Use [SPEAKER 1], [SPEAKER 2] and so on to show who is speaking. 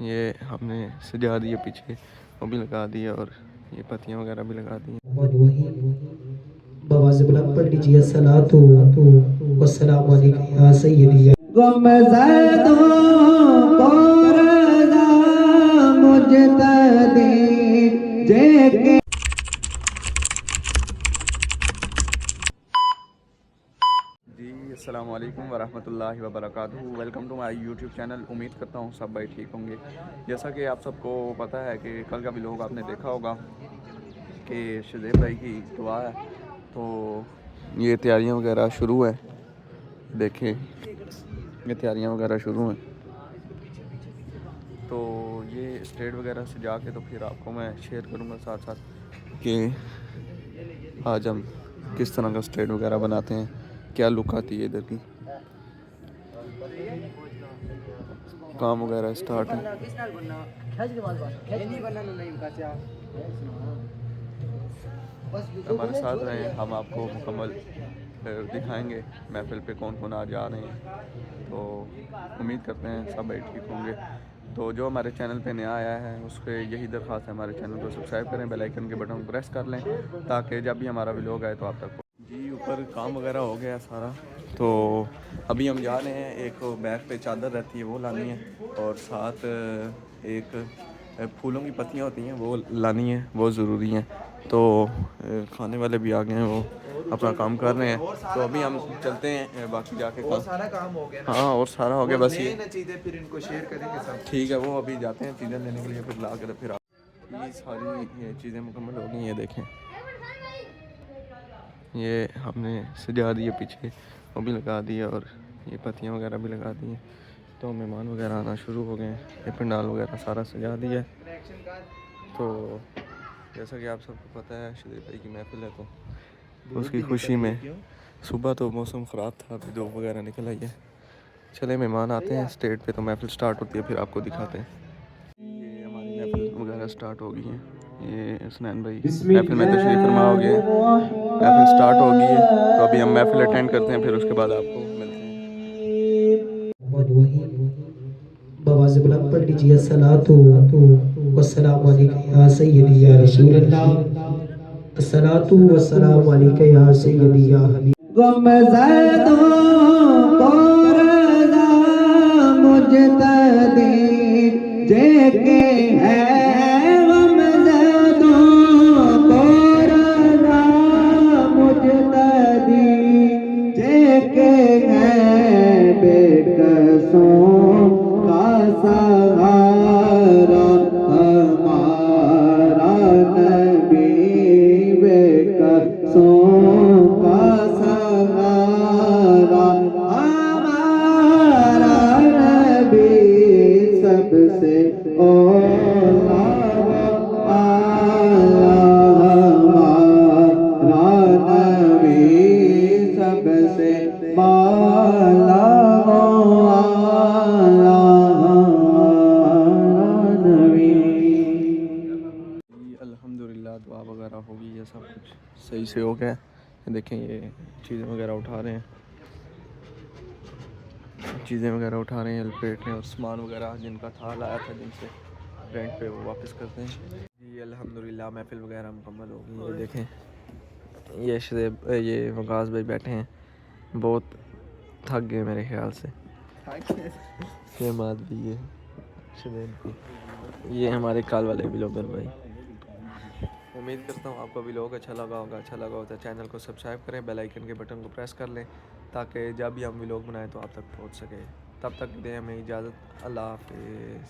[SPEAKER 1] ये हमने सजा दिए पीछे, वो भी लगा दिया और ये पत्तियाँ वगैरह भी लगा दी।
[SPEAKER 2] बवाज़ बुलंद पढ़ लीजिए अस्सलातु वस्सलामु अलैका या सय्यदी या गम ज़दों को रज़ा मुजतदी जेके।
[SPEAKER 1] जी अस्सलाम वालेकुम वरहमतुल्लाहि वबरकातुहू। Welcome to my YouTube channel. उम्मीद करता हूँ सब भाई ठीक होंगे। जैसा कि आप सबको पता है कि कल का भी लोग आपने देखा होगा कि शज़ेब भाई की दुआ है, तो ये तैयारियां वगैरह शुरू है। देखें ये तैयारियां वगैरह शुरू हैं, तो ये स्टेज वगैरह सजा के तो फिर आपको मैं शेयर करूँगा साथ साथ कि आज हम किस तरह का स्टेज वगैरह बनाते हैं, क्या लुक आती है इधर की। काम वगैरह स्टार्ट है। हमारे साथ रहें, हम आपको मुकम्मल दिखाएंगे महफिल पे कौन कौन आज आ रहे हैं। तो उम्मीद करते हैं सब भाई ठीक होंगे। तो जो हमारे चैनल पे नया आया है उसके यही दरख्वास्त है, हमारे चैनल को सब्सक्राइब करें, बेल आइकन के बटन को प्रेस कर लें ताकि जब भी हमारा व्लॉग आए तो आप तक जी। ऊपर काम वगैरह हो गया सारा, तो अभी हम जा रहे हैं। एक बैग पे चादर रहती है वो लानी है, और साथ एक फूलों की पत्तियाँ होती हैं वो लानी है, वो ज़रूरी हैं। तो खाने वाले भी आ गए हैं, वो अपना काम कर रहे हैं। तो अभी हम चलते हैं, बाकी जाके
[SPEAKER 2] और सारा काम हो गया ना।
[SPEAKER 1] हाँ और सारा हो गया, बस ये
[SPEAKER 2] चीज़ें फिर इनको शेयर करेंगे सब।
[SPEAKER 1] ठीक है। वो अभी जाते हैं चीज़ें लेने के लिए, फिर ला कर फिर ये सारी ये चीज़ें मुकम्मल हो गई। ये देखें ये हमने सजा दिए पीछे, वो भी लगा दिया और ये पत्तियाँ वगैरह भी लगा दी हैं। तो मेहमान वगैरह आना शुरू हो गए हैं। ये पंडाल वगैरह सारा सजा दिया है। तो जैसा कि आप सबको पता है शरीफ भाई की महफिल है, तो उसकी खुशी में सुबह तो मौसम ख़राब था, अभी धूप वगैरह निकल आई है। चले मेहमान आते हैं स्टेज पे तो महफिल स्टार्ट होती है, फिर आपको दिखाते हैं। ये हमारी महफिल वगैरह स्टार्ट हो गई है। ये हसनैन भाई महफिल में तशरीफ़ फरमा हो गए, महफिल स्टार्ट हो गई है। तो अभी हम महफिल अटेंड करते हैं, फिर उसके बाद आपको मिलते हैं।
[SPEAKER 2] बवाज़ बुलंद पढ़ लीजिए अस्सलातु वस्सलामु अलैका या सय्यदी या रसूल अल्लाह। अस्सलातु वस्सलामु अलैका या सय्यदी या हबीब। गम ज़दों को रज़ा मुजतदी जेके है गम ज़दों को रज़ा मुजतदी जेके है बेकसों का सहारा हमारा नबी बेकसों का सहारा हमारा नबी सबसे औला आला हमारा नबी सबसे बाला
[SPEAKER 1] अल्हम्दुलिल्लाह दुआ वगैरह होगी, ये सब कुछ सही से हो गया। देखें ये चीज़ें वगैरह उठा रहे हैं, चीज़ें वगैरह उठा रहे हैं, लपेट रहे हैं, और सामान वगैरह जिनका था लाया था जिनसे रेंट पे वो वापस करते हैं जी। अल्हम्दुलिल्लाह महफिल वगैरह मुकम्मल हो गई। ये देखें ये शज़ेब ये वकास भाई बैठे हैं, बहुत थक गए मेरे ख्याल से। ये मात भी है शज़ेब की, ये हमारे काल वाले ब्लॉगर भाई। उम्मीद करता हूँ आपको व्लॉग अच्छा लगा होगा। अच्छा लगा हो तो चैनल को सब्सक्राइब करें, बेल आइकन के बटन को प्रेस कर लें ताकि जब भी हम व्लॉग बनाएं तो आप तक पहुँच सके। तब तक दें हमें इजाज़त। अल्लाह हाफिज़।